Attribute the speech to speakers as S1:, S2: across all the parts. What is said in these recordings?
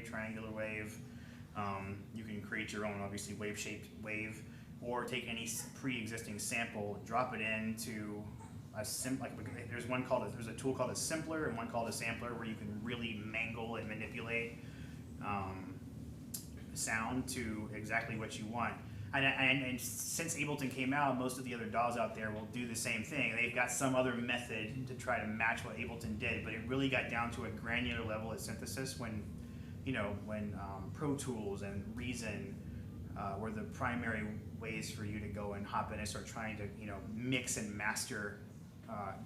S1: wave, triangular wave. You can create your own, obviously, wave-shaped wave, or take any pre-existing sample, drop it into a there's a tool called a simpler and one called a sampler, where you can really mangle and manipulate sound to exactly what you want. And since Ableton came out, most of the other DAWs out there will do the same thing. They've got some other method to try to match what Ableton did, but it really got down to a granular level of synthesis when Pro Tools and Reason were the primary ways for you to go and hop in and start trying to mix and master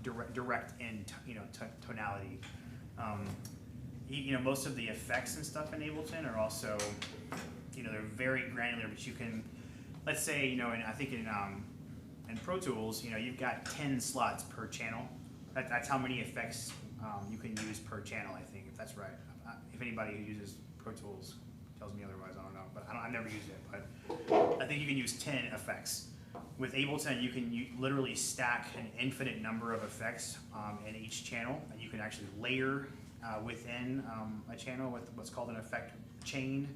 S1: direct in tonality. Most of the effects and stuff in Ableton are also they're very granular, but you can, let's say, and I think in Pro Tools, you've got 10 slots per channel. That's how many effects you can use per channel, I think, if that's right. If anybody who uses Pro Tools tells me otherwise, I don't know, but I've never used it, but I think you can use 10 effects. With Ableton, you can literally stack an infinite number of effects in each channel, and you can actually layer within a channel with what's called an effect chain.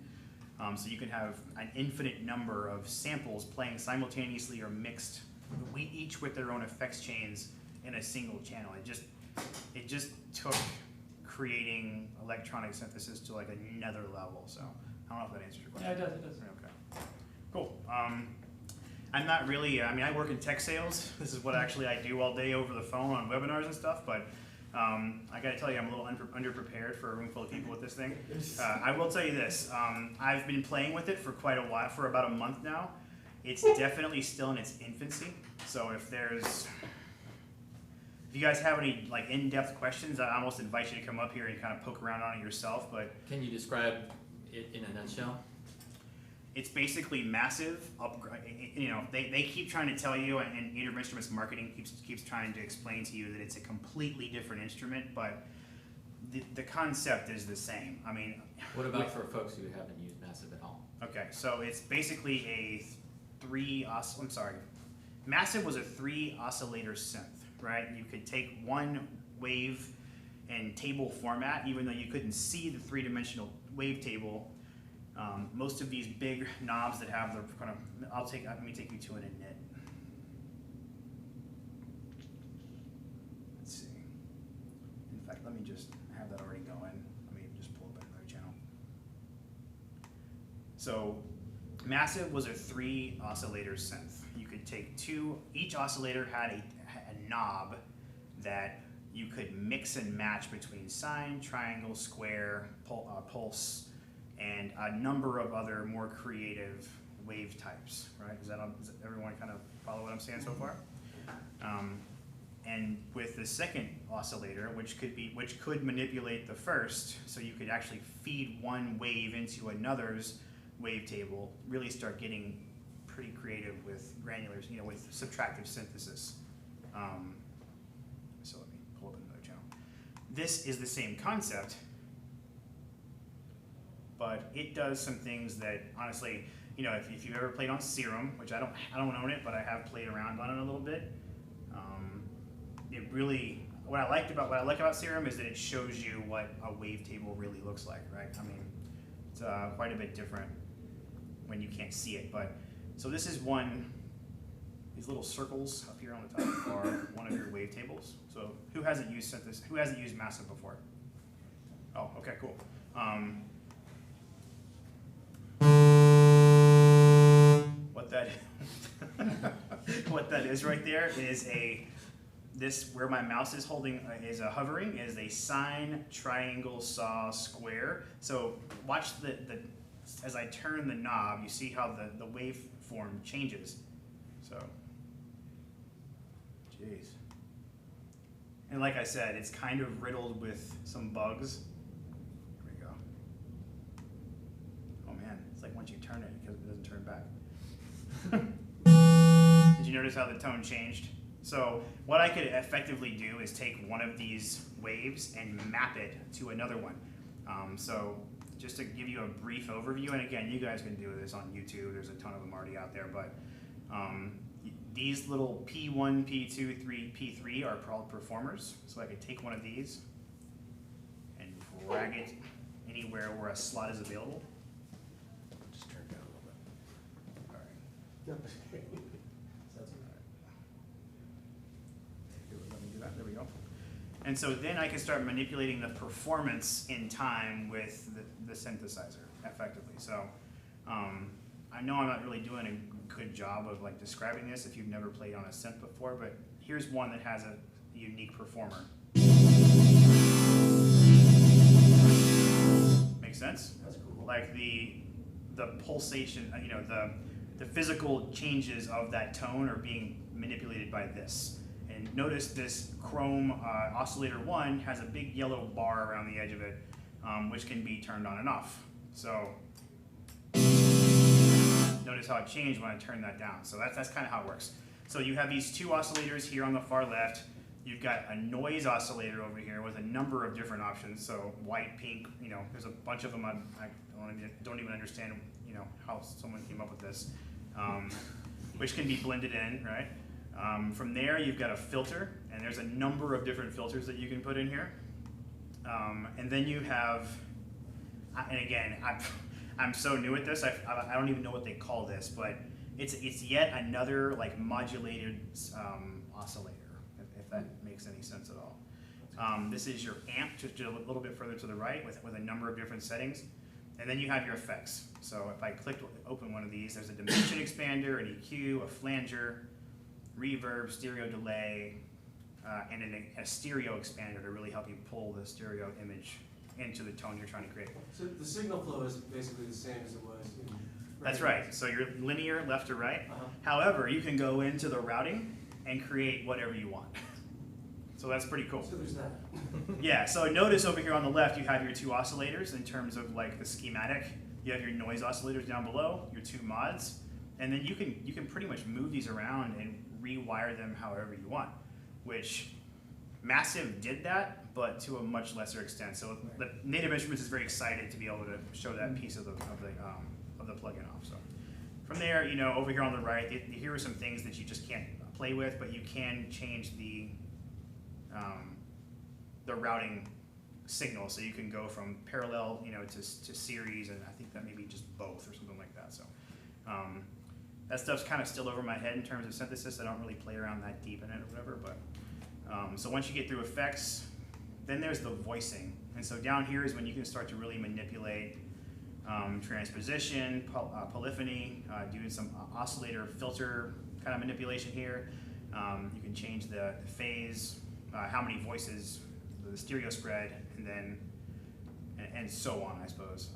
S1: So you can have an infinite number of samples playing simultaneously or mixed, each with their own effects chains in a single channel. It just took creating electronic synthesis to like another level. So I don't know if that answers your question.
S2: Yeah, it does.
S1: Okay. Cool. I'm not really, I work in tech sales. This is what actually I do all day over the phone on webinars and stuff, but I gotta tell you, I'm a little underprepared for a room full of people with this thing. I will tell you this, I've been playing with it for quite a while, for about a month now. It's definitely still in its infancy, so if you guys have any like in-depth questions, I almost invite you to come up here and kind of poke around on it yourself. But
S2: can you describe it in a nutshell?
S1: It's basically massive. They keep trying to tell you, and Native Instruments marketing keeps trying to explain to you that it's a completely different instrument, but the concept is the same.
S2: What about for folks who haven't used Massive at all?
S1: Okay, so it's basically a Massive was a 3 oscillator synth, right? You could take one wave in table format, even though you couldn't see the 3-dimensional wave table. Most of these big knobs that have the kind of, let me take you to an init. Let's see. In fact, let me just have that already going. Let me just pull up another channel. So Massive was a 3 oscillator synth. You could take each oscillator had a knob that you could mix and match between sine, triangle, square, pulse, and a number of other more creative wave types, right? Does everyone kind of follow what I'm saying so far? And with the second oscillator, which could manipulate the first, so you could actually feed one wave into another's wavetable, really start getting pretty creative with granulars, with subtractive synthesis. So let me pull up another channel. This is the same concept, but it does some things that, honestly, if you've ever played on Serum, which I don't own it, but I have played around on it a little bit. It really, what I like about Serum is that it shows you what a wavetable really looks like, right? It's quite a bit different when you can't see it. But so this is these little circles up here on the top are one of your wavetables. So who hasn't used synthesis? Who hasn't used Massive before? Oh, okay, cool. What that is right there is where my mouse is holding is hovering is a sine, triangle, saw, square. So watch as I turn the knob, you see how the waveform changes. So, jeez. And like I said, it's kind of riddled with some bugs. Here we go. Oh man, it's like once you turn it, it doesn't turn back. Did you notice how the tone changed? So what I could effectively do is take one of these waves and map it to another one. So just to give you a brief overview, and again, you guys can do this on YouTube, there's a ton of them already out there, but these little P1, P2, P3 are called performers. So I could take one of these and drag it anywhere where a slot is available.
S3: Just turn it down a little bit.
S1: All right. Let me do that. There we go. And so then I can start manipulating the performance in time with the synthesizer effectively. So I know I'm not really doing a good job of like describing this if you've never played on a synth before, but here's one that has a unique performer. Makes sense?
S3: That's cool.
S1: Like the pulsation, you know, the physical changes of that tone are being manipulated by this. And notice this Chrome Oscillator 1 has a big yellow bar around the edge of it, which can be turned on and off. So notice how it changed when I turned that down. So that's kind of how it works. So you have these two oscillators here on the far left. You've got a noise oscillator over here with a number of different options. So white, pink, you know, there's a bunch of them. I don't even understand, you know, how someone came up with this, which can be blended in, right? From there, you've got a filter, and there's a number of different filters that you can put in here. And then you have, and again, I'm so new at this, I don't even know what they call this, but it's yet another like modulated oscillator, if that makes any sense at all. This is your amp, just a little bit further to the right with a number of different settings. And then you have your effects. So if I open one of these, there's a dimension expander, an EQ, a flanger, reverb, stereo delay, and a stereo expander to really help you pull the stereo image into the tone you're trying to create.
S4: So the signal flow is basically the same as it was in
S1: That's right. So you're linear left to right.
S4: Uh-huh.
S1: However, you can go into the routing and create whatever you want. So that's pretty cool.
S4: So there's that.
S1: Yeah, so notice over here on the left you have your two oscillators in terms of like the schematic. You have your noise oscillators down below, your two mods, and then you can pretty much move these around and rewire them however you want, which Massive did that, but to a much lesser extent. So the Native Instruments is very excited to be able to show that piece of the plugin off. So from there, you know, over here on the right, here are some things that you just can't play with, but you can change the routing signal, so you can go from parallel, you know, to series, and I think that may be just both or something like that. So that stuff's kind of still over my head in terms of synthesis. I don't really play around that deep in it or whatever, but so once you get through effects, then there's the voicing. And so down here is when you can start to really manipulate transposition, polyphony, doing some oscillator filter kind of manipulation here. You can change the phase, how many voices, the stereo spread, and then and so on, I suppose.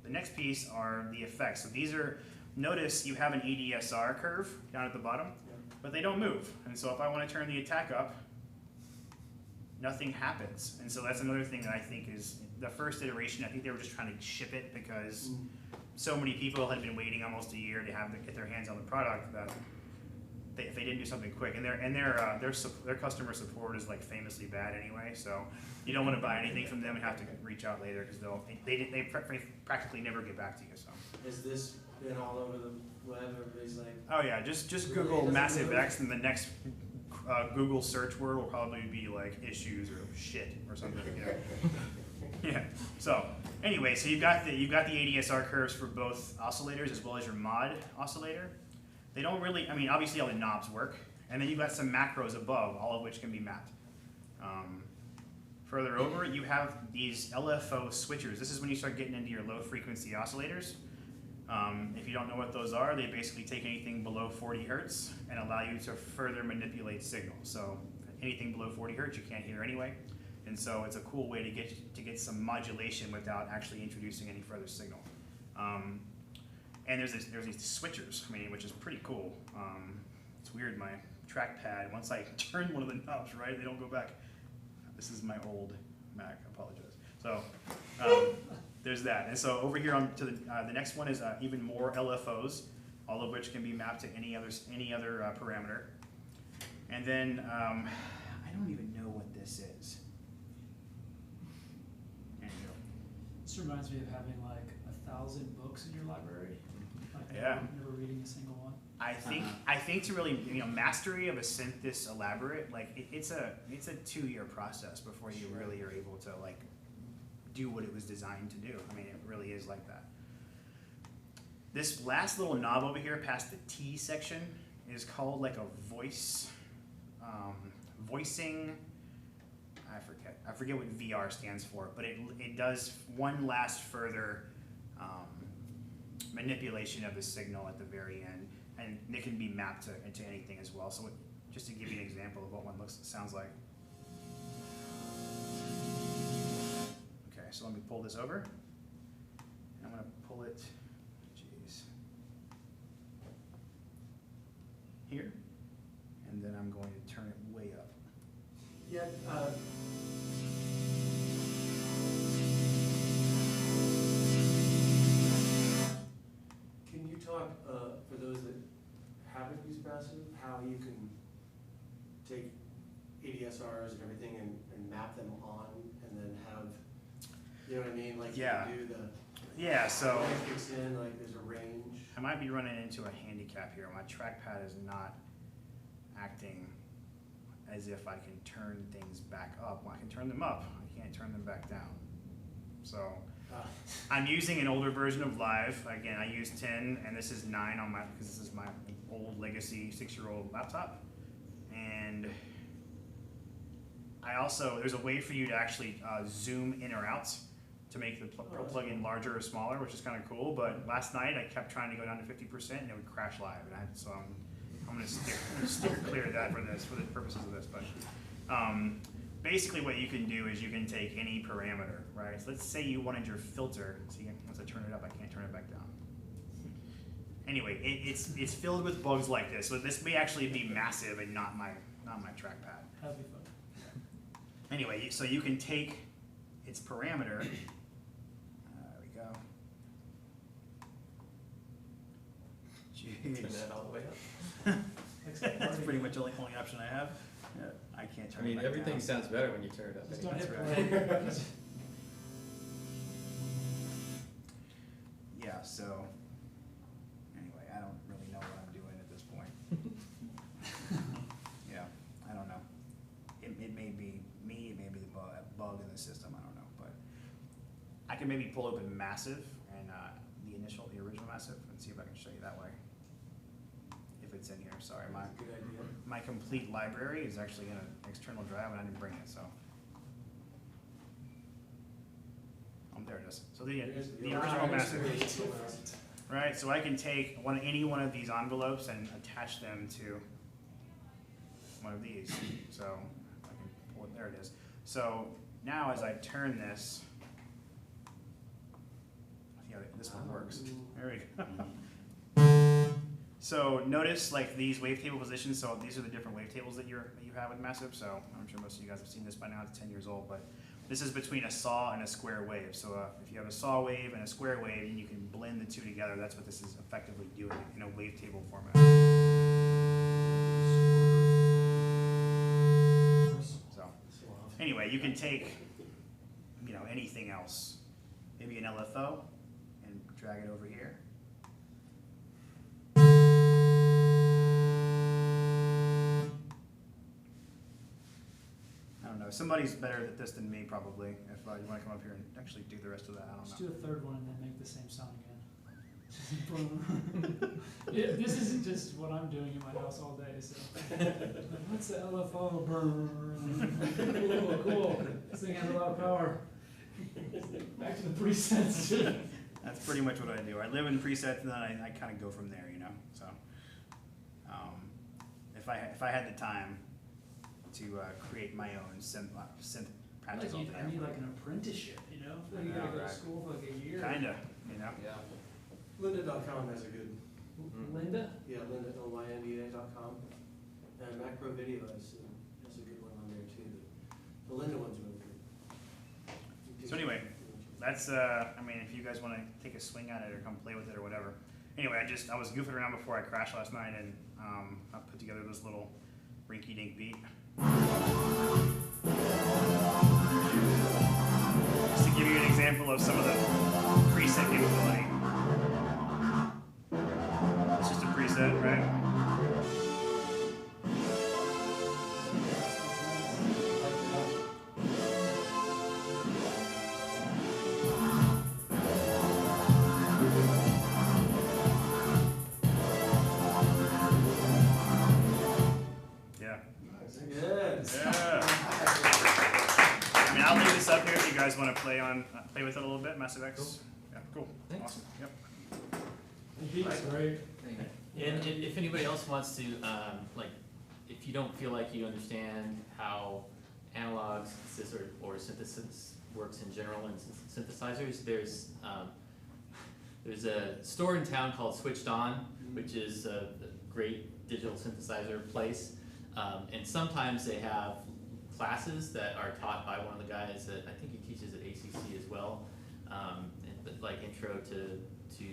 S1: The next piece are the effects. So these are, notice you have an ADSR curve down at the bottom, but they don't move. And so if I want to turn the attack up, nothing happens. And so that's another thing that I think is the first iteration. I think they were just trying to ship it because so many people had been waiting almost a year to get their hands on the product that if they didn't do something quick, and their customer support is like famously bad anyway. So you don't want to buy anything from them and have to reach out later because they practically never get back to you. So
S4: Has this been all over the web? Everybody's like,
S1: oh yeah, just
S4: Really?
S1: Google
S4: It doesn't
S1: Massive
S4: move?
S1: X, and the next Google search word will probably be like issues or shit or something. You know? Yeah. So anyway, so you've got the ADSR curves for both oscillators as well as your mod oscillator. They don't really, I mean, obviously all the knobs work, and then you've got some macros above, all of which can be mapped. Further over, you have these LFO switchers. This is when you start getting into your low frequency oscillators. If you don't know what those are, they basically take anything below 40 hertz and allow you to further manipulate signals. So anything below 40 hertz you can't hear anyway. And so it's a cool way to get some modulation without actually introducing any further signal. And there's these switchers, I mean, which is pretty cool. It's weird, my trackpad, once I turn one of the knobs, right, they don't go back. This is my old Mac, I apologize. So there's that. And so over here on to the next one is even more LFOs, all of which can be mapped to any other parameter. And then I don't even know what this is.
S5: This reminds me of having like 1,000 books in your library. Like
S1: Yeah.
S5: never reading a single one.
S1: I think to really, you know, mastery of a synth this elaborate, like it's a 2-year process before you really are able to like do what it was designed to do. I mean, it really is like that. This last little knob over here past the T section is called like a voicing, I forget what VR stands for, but it does one last further manipulation of the signal at the very end, and it can be mapped into anything as well. So just to give you an example of what one sounds like. Okay, so let me pull this over. I'm gonna pull it, here, and then I'm going to turn it way up.
S4: Yeah, can you talk, for those that haven't used Massive, how you can take ADSRs and everything and map them on, and then have, you know what I mean? Like
S1: Yeah.
S4: you do the,
S1: Yeah, so
S4: light kicks in, like there's a range.
S1: I might be running into a handicap here. My trackpad is not acting as if I can turn things back up. Well, I can turn them up, I can't turn them back down. So I'm using an older version of Live. Again, I use 10 and this is 9 on my, because this is my old legacy 6-year-old laptop. And I also, there's a way for you to actually zoom in or out to make the plug-in larger or smaller, which is kind of cool. But last night I kept trying to go down to 50% and it would crash live. And so I'm going to steer clear of that for the purposes of this. But basically what you can do is you can take any parameter, right? So let's say you wanted your filter. See, once I turn it up, I can't turn it back down. Anyway, it's filled with bugs like this. So this may actually be Massive and not my trackpad.
S5: That'd be fun.
S1: Anyway, so you can take its parameter. There we go.
S2: Turn
S1: Jeez.
S2: that all the way up.
S1: That's pretty much the only option I have. Yeah, I can't
S2: I
S1: turn
S2: mean,
S1: it back
S2: everything
S1: down.
S2: sounds better when you turn it up.
S5: Just don't
S2: anyway.
S5: hit
S1: That's
S5: play.
S1: Yeah, so anyway, I don't really know what I'm doing at this point. Yeah, I don't know. It may be me, it may be the bug in the system, I don't know. But I can maybe pull open Massive and the original Massive and see if I can show you that way. If it's in here, sorry.
S4: Good idea.
S1: My complete library is actually in an external drive and I didn't bring it, so. There it is. So the original Massive. Right, so I can take any one of these envelopes and attach them to one of these. So I can pull it, there it is. So now as I turn this, see how this one works. There we go. So notice like these wavetable positions, so these are the different wavetables that you have with Massive. So I'm sure most of you guys have seen this by now, it's 10 years old, but this is between a saw and a square wave. So if you have a saw wave and a square wave and you can blend the two together, that's what this is effectively doing in a wavetable format. So anyway, you can take, you know, anything else, maybe an LFO and drag it over here. I don't know. Somebody's better at this than me, probably. If you want to come up here and actually do the rest of that, I don't
S5: Just
S1: know.
S5: do a third one and then make the same sound again. Yeah, this isn't just what I'm doing in my house all day, so. What's the LFO? Cool. This thing has a lot of power. Back to the presets.
S1: That's pretty much what I do. I live in presets, and then I kind of go from there, you know. So, if I had the time to create my own synth patches all day,
S5: I need like an apprenticeship, you know? Like you
S1: I know,
S5: gotta go to
S1: right.
S5: school for like a year.
S1: kinda, you know.
S2: Yeah.
S4: Lynda.com has a good,
S5: Linda?
S4: yeah, Lynda.com. And Macro Video has a good one on there too. The Lynda one's really good.
S1: So anyway, that's I mean, if you guys want to take a swing at it or come play with it or whatever. Anyway, I was goofing around before I crashed last night, and I put together this little rinky-dink beat. Just to give you an example of some of the preset capability. It's just a preset, right? want to play with it a little bit, Massive X.
S2: Cool.
S1: Yeah, cool.
S2: Thanks.
S1: Awesome. Yep.
S5: The heat's great.
S2: And if anybody else wants to, if you don't feel like you understand how analog synthesis or synthesis works in general in synthesizers, there's a store in town called Switched On, which is a great digital synthesizer place. And sometimes they have classes that are taught by one of the guys that I think he teaches at ACC as well, like intro to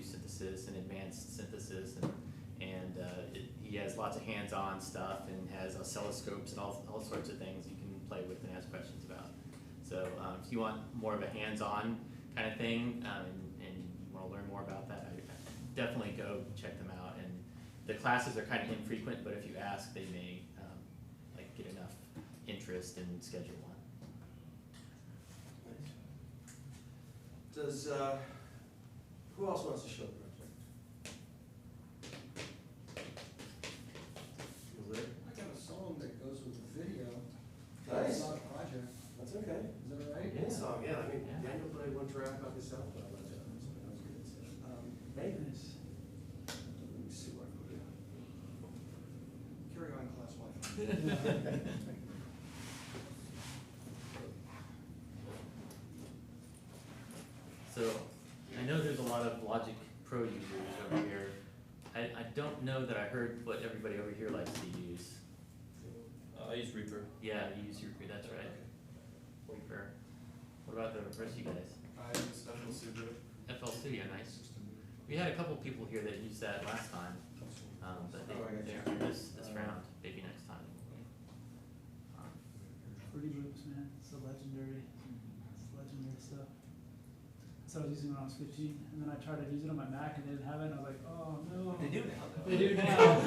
S2: synthesis and advanced synthesis, and he has lots of hands-on stuff and has oscilloscopes and all sorts of things you can play with and ask questions about. So if you want more of a hands-on kind of thing and you want to learn more about that, I definitely go check them out. And the classes are kind of infrequent, but if you ask, they may get enough interest and schedule one.
S4: Does, who else wants to show the project? You there?
S6: I got a song that goes with the video.
S4: Nice.
S6: It's not a project,
S4: That's okay.
S6: is that all right?
S4: Any song, yeah, I mean,
S2: Yeah.
S4: Daniel played one track off his SoundCloud, but that was good, so. Maybe.
S5: Nice.
S4: Let me see what I put in.
S6: Carry on, class wife.
S2: So I know there's a lot of Logic Pro users over here. I don't know that I heard what everybody over here likes to use.
S3: I use Reaper.
S2: Yeah, you use your, that's right. Reaper. What about the rest of you guys?
S7: I use FL Studio.
S2: FL Studio, nice. We had a couple people here that used that last time, but
S4: Oh, I got
S2: they're
S4: you.
S2: here this round, maybe next time.
S5: Fruity Loops, man. It's the legendary. It's legendary stuff. So I was using it when I was 15, and then I tried to use it on my Mac and they didn't have it, and I was like, oh no.
S3: They do now, though.
S5: They do now.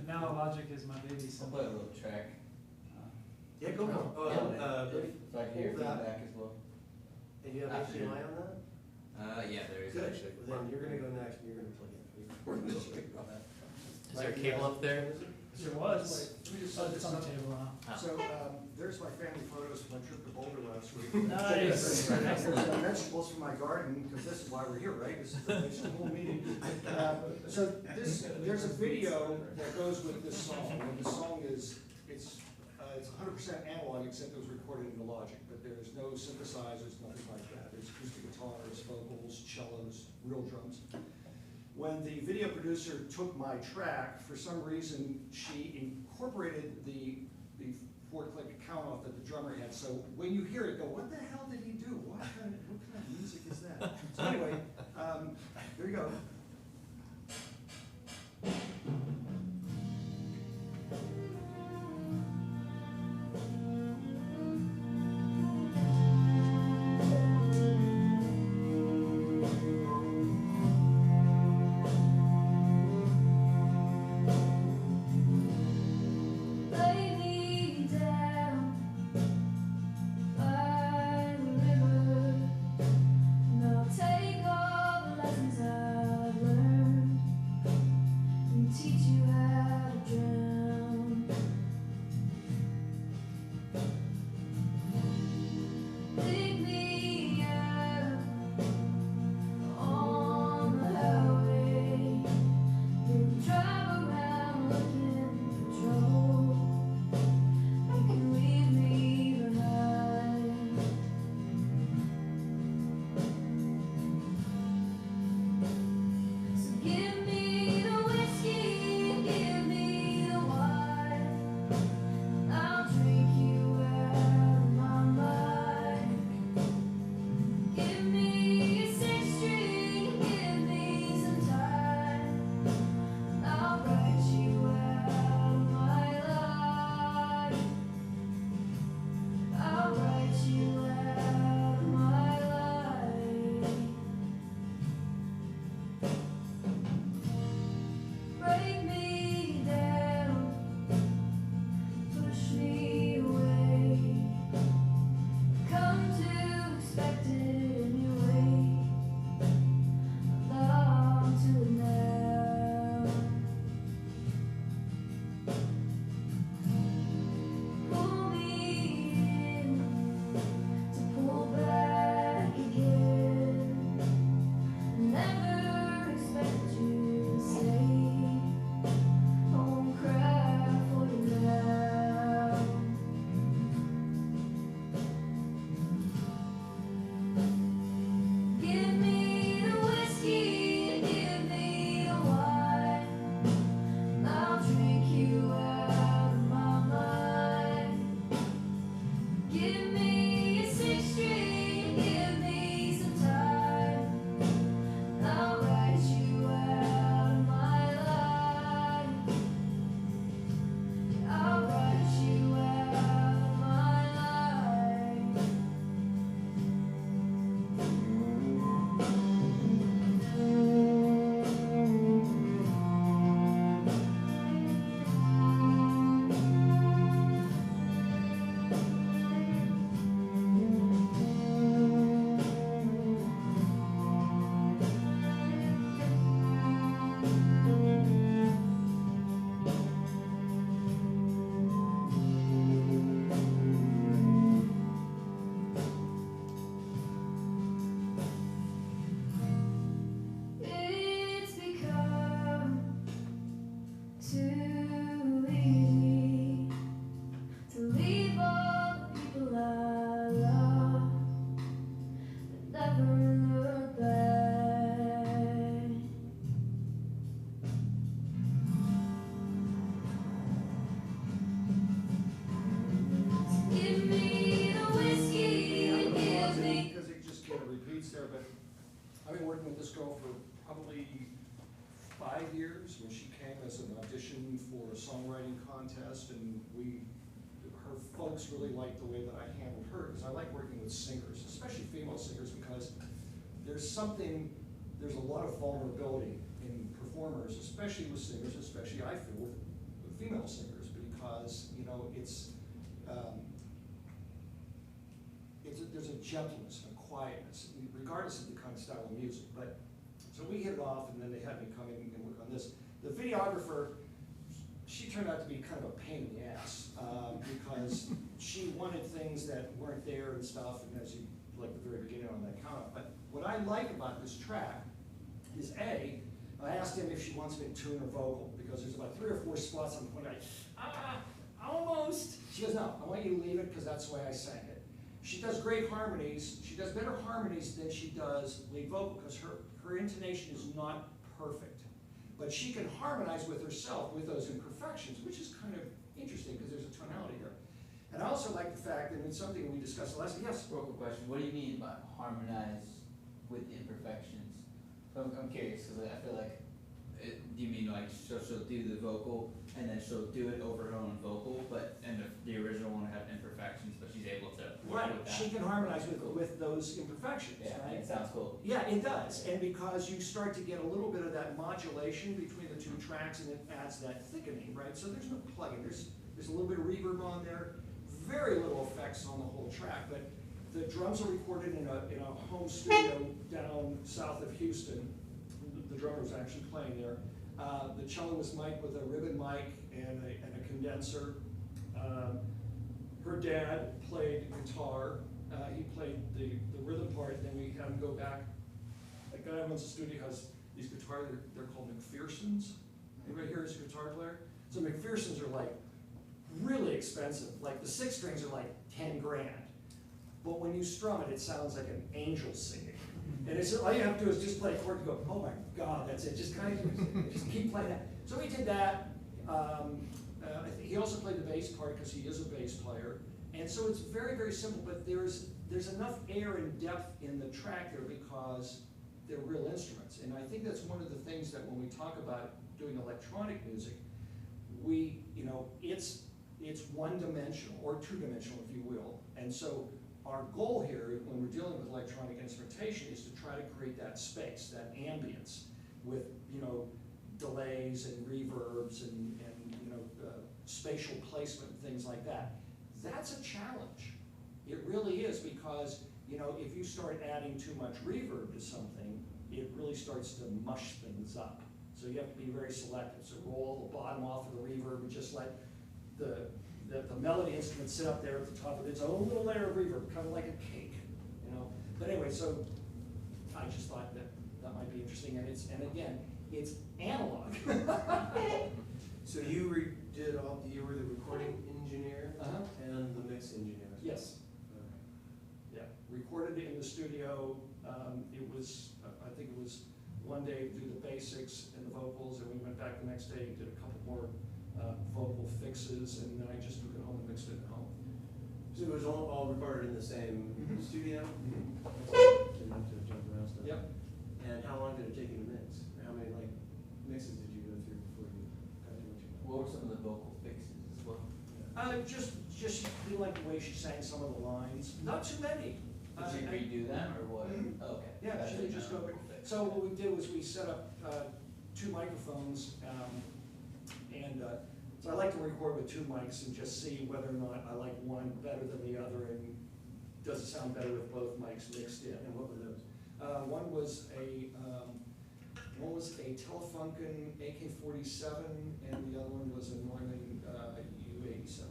S5: And now Logic is my baby, so.
S8: I'll play a little track.
S4: Yeah, go on.
S8: If I can hear
S4: hold that.
S8: feedback as well.
S4: And you have HDMI on that?
S8: Yeah, there is
S4: Good.
S8: actually.
S4: Well, then you're gonna go next and you're gonna plug in. We're gonna show you about that.
S2: Is there a cable up there?
S5: There was.
S6: Let me just
S5: Oh,
S6: set
S5: it's
S6: this
S5: on the
S6: up.
S5: table now.
S2: Ah.
S6: So, there's my family photos from my trip to Boulder last week.
S5: Nice.
S6: There's vegetables from my garden, because this is why we're here, right? This is the whole meeting. So there's a video that goes with this song, and the song is, it's 100% analog, except it was recorded in the Logic, but there's no synthesizers, nothing like that. There's acoustic guitars, vocals, cellos, real drums. When the video producer took my track, for some reason, she incorporated the 4-click count off that the drummer had. So when you hear it, go, what the hell did he do? What kind of music is that? So anyway, there you go.
S9: Lay me down by the river, and I'll take all the lessons I've
S6: with this girl for probably 5 years, when she came as an audition for a songwriting contest, and her folks really liked the way that I handled her, because I like working with singers, especially female singers, because there's a lot of vulnerability in performers, especially with singers, especially I feel with female singers, because, you know, there's a gentleness and a quietness, regardless of the kind of style of music. But so we hit it off, and then they had me come in and work on this. The videographer, she turned out to be kind of a pain in the ass, because she wanted things that weren't there and stuff, and as you, like the very beginning on that comment. But what I like about this track is I asked him if she wants me to tune her vocal, because there's about 3 or 4 spots on the point almost. She goes, no, I want you to leave it because that's the way I sang it. She does great harmonies. She does better harmonies than she does lead vocal, because her intonation is not perfect. But she can harmonize with herself with those imperfections, which is kind of interesting because there's a tonality there. And I also like the fact, and it's something we discussed last time, yes?
S8: Real quick question, what do you mean by harmonize with imperfections? I'm curious, because I feel like, do you mean like she'll do the vocal, and then she'll do it over her own vocal, and the original one had imperfections, but she's able to work
S6: Right,
S8: with that?
S6: she can harmonize with those imperfections,
S8: Yeah,
S6: right?
S8: it sounds cool.
S6: Yeah, it does, and because you start to get a little bit of that modulation between the 2 tracks, and it adds that thickening, right? So there's no plugin, there's a little bit of reverb on there, very little effects on the whole track, but the drums are recorded in a home studio down south of Houston. The drummer was actually playing there. The cello was mic'd with a ribbon mic and a condenser. Her dad played guitar. He played the rhythm part, and then we had him go back. A guy who owns the studio has these guitars, they're called McPherson's. Anybody here is a guitar player? So McPherson's are like really expensive. Like the 6 strings are like 10 grand. But when you strum it, it sounds like an angel singing. And it's, all you have to do is just play a chord and go, oh my God, that's it. Just kind of, just keep playing that. So we did that. He also played the bass part because he is a bass player. And so it's very, very simple, but there's enough air and depth in the track there because they're real instruments. And I think that's one of the things that when we talk about doing electronic music, it's one-dimensional or two-dimensional, if you will. And so our goal here, when we're dealing with electronic instrumentation, is to try to create that space, that ambience, with delays and reverbs and spatial placement and things like that. That's a challenge. It really is, because if you start adding too much reverb to something, it really starts to mush things up. So you have to be very selective. So roll the bottom off of the reverb and just let the melody instrument sit up there at the top of its own little layer of reverb, kind of like a cake, But anyway, so I just thought that might be interesting, and again, it's analog.
S4: So you were the recording engineer and the mix engineer?
S6: Yes. Yeah, recorded it in the studio. I think it was one day to do the basics and the vocals, and we went back the next day and did a couple more vocal fixes, and then I just took it home and mixed it at home.
S4: So it was all recorded in the same studio?
S6: Mm-hmm.
S4: Didn't have to jump around stuff?
S6: Yep.
S4: And how long did it take you to mix? Or how many mixes did you go through before you got to what you got?
S8: What were some of the vocal fixes as well?
S6: Just feel like the way she sang some of the lines. Not too many.
S8: Did she redo them or what?
S6: Mhm.
S8: Oh, okay.
S6: Yeah,
S8: That's
S6: she
S8: a
S6: would just go.
S8: vocal fix.
S6: So what we did was we set up 2 microphones, so I like to record with 2 mics and just see whether or not I like one better than the other, and does it sound better with both mics mixed in.
S4: And what were those?
S6: One was a Telefunken AK-47, and the other one was a Neumann U-87.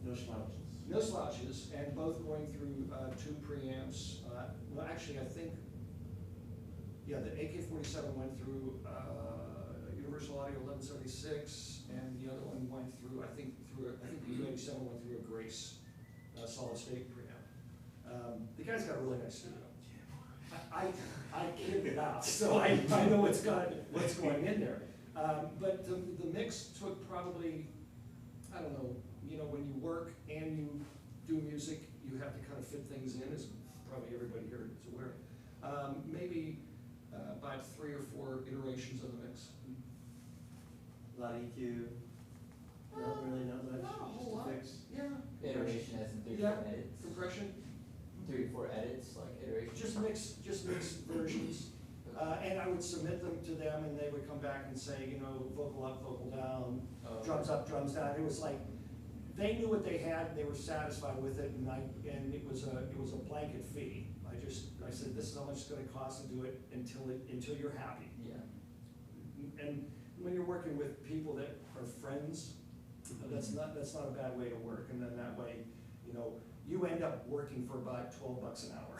S4: No slouches?
S6: No slouches, and both going through 2 preamps. Well, actually, I think, yeah, the AK-47 went through Universal Audio 1176, and the other one went through, I think the U-87 went through a Grace solid state preamp. The guy's got a really nice studio. I kid it out, so I know what's going in there. But the mix took probably, I don't know, when you work and you do music, you have to kind of fit things in, as probably everybody here is aware. maybe about 3 or 4 iterations of the mix.
S4: A lot of EQ, not really, not much,
S6: Not a whole
S4: just a
S6: lot.
S4: fix.
S6: Yeah.
S8: Iteration as in 3 to
S6: Yeah.
S8: 4 edits.
S6: Compression,
S8: 3 to 4 edits, like iteration.
S6: just mix versions. And I would submit them to them and they would come back and say, you know, vocal up, vocal down, drums up, drums down. It was like, they knew what they had, they were satisfied with it, and it was a blanket fee. I said, this is how much it's gonna cost to do it until you're happy.
S8: Yeah.
S6: And when you're working with people that are friends, that's not a bad way to work, and then that way, you know, you end up working for about $12 an hour.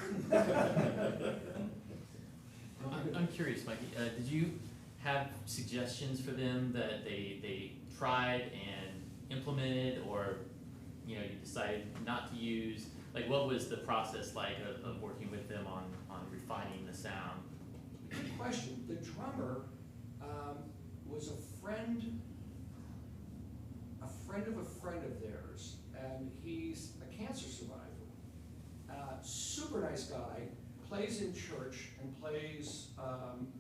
S2: I'm curious, Mikey, did you have suggestions for them that they tried and implemented, or, you know, you decided not to use? Like, what was the process like of working with them on refining the sound?
S6: Good question. The drummer was a friend of a friend of theirs, and he's a cancer survivor. Super nice guy, plays in church and plays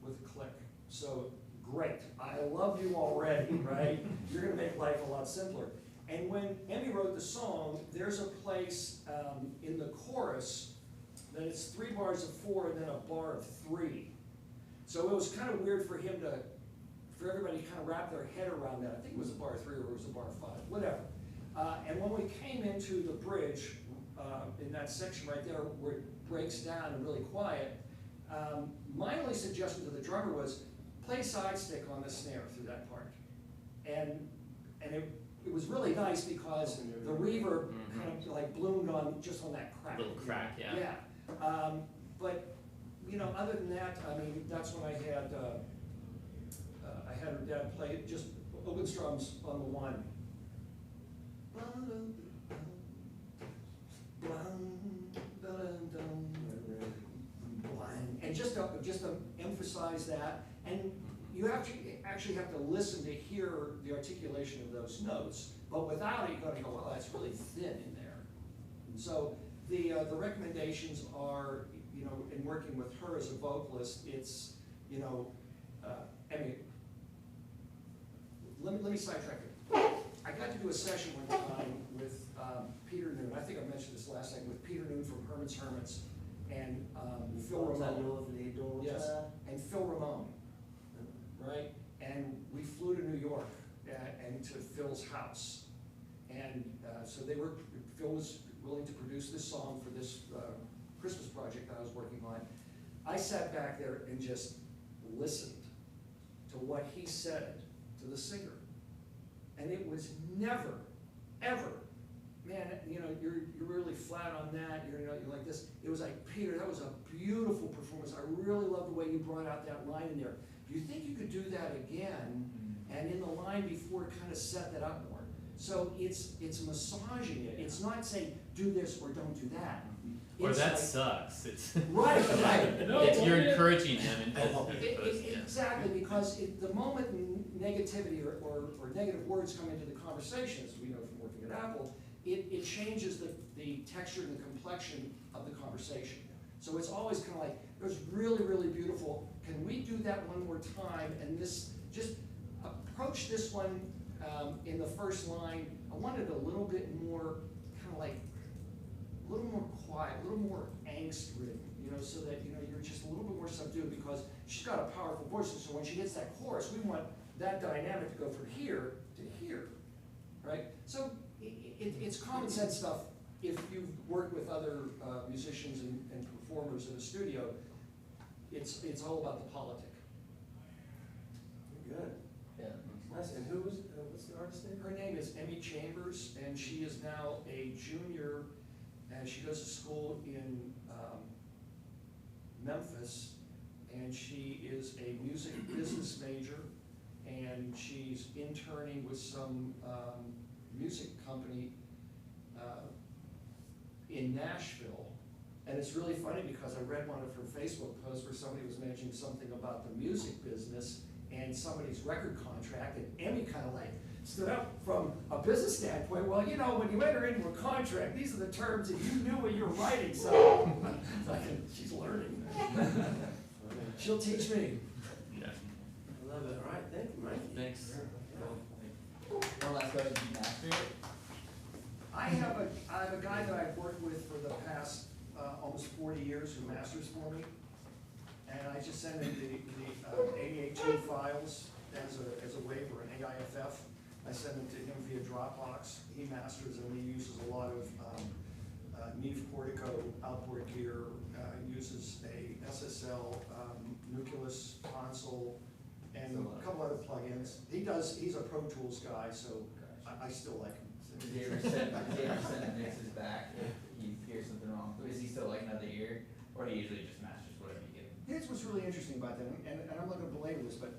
S6: with Click. So great. I love you already, right? You're gonna make life a lot simpler. And when Emmy wrote the song, there's a place in the chorus that it's 3 bars of 4 and then a bar of 3. So it was kind of weird for everybody to kind of wrap their head around that. I think it was a bar of 3 or it was a bar of 5, whatever. And when we came into the bridge, in that section right there where it breaks down and really quiet, my only suggestion to the drummer was play side stick on the snare through that part. And it was really nice because the reverb kind of like bloomed just on that crack.
S2: Little crack, yeah.
S6: Yeah. But, you know, other than that, I mean, that's when I had her dad play just open strums on the 1. And just to emphasize that, and you actually have to listen to hear the articulation of those notes, but without it, you're gonna go, well, that's really thin in there. And so the recommendations are, you know, in working with her as a vocalist, it's, you know, I mean, let me sidetrack it. I got to do a session one time with Peter Noon. I think I mentioned this last night, with Peter Noon from Herman's Hermits and Phil Ramone. Yes, and Phil Ramone, right? And we flew to New York and to Phil's house. And so Phil was willing to produce this song for this Christmas project that I was working on. I sat back there and just listened to what he said to the singer. And it was never, ever, man, you know, you're really flat on that, you're like this. It was like, Peter, that was a beautiful performance. I really love the way you brought out that line in there. Do you think you could do that again? And in the line before, kind of set that up more. So it's massaging it. It's not saying, do this or don't do that.
S2: Or
S6: It's
S2: that
S6: like,
S2: sucks. It's
S6: right.
S5: No,
S2: you're
S5: yeah.
S2: encouraging them and as
S6: It-
S2: opposed to, yeah.
S6: Exactly, because the moment negativity or negative words come into the conversation, as we know from working at Apple, it changes the texture and the complexion of the conversation. So it's always kind of like, it was really, really beautiful. Can we do that one more time? And this, just approach this one in the first line. I wanted a little bit more, kind of like, a little more quiet, a little more angst ridden, you know, so that, you know, you're just a little bit more subdued, because she's got a powerful voice, and so when she hits that chorus, we want that dynamic to go from here to here, right? So it's common sense stuff. If you've worked with other musicians and performers in the studio, it's all about the politic.
S4: Good.
S8: Yeah.
S4: Nice. And what's the artist name?
S6: Her name is Emmy Chambers, and she is now a junior, and she goes to school in Memphis, and she is a music business major, and she's interning with some music company in Nashville. And it's really funny because I read one of her Facebook posts where somebody was mentioning something about the music business, and somebody's record contract, and Emmy kind of like stood up from a business standpoint, well, you know, when you enter into a contract, these are the terms, and you knew what you're writing, so, it's like, she's learning. She'll teach me.
S2: Yeah.
S4: I love it. All right, thank you, Mike.
S2: Thanks.
S8: One last question, did you master it?
S6: I have a guy that I've worked with for the past, almost 40 years who masters for me. And I just send him the 88 files as a wave or an AIFF. I send them to him via Dropbox. He masters them. He uses a lot of Neve Portico outboard gear, uses a SSL, Nucleus console, and a couple other plugins. He's a Pro Tools guy, so I still like him.
S8: Did he ever send mixes back if you hear something wrong? Is he still like another ear, or he usually just masters whatever you give him?
S6: Here's what's really interesting about that, and I'm not gonna belabor this, but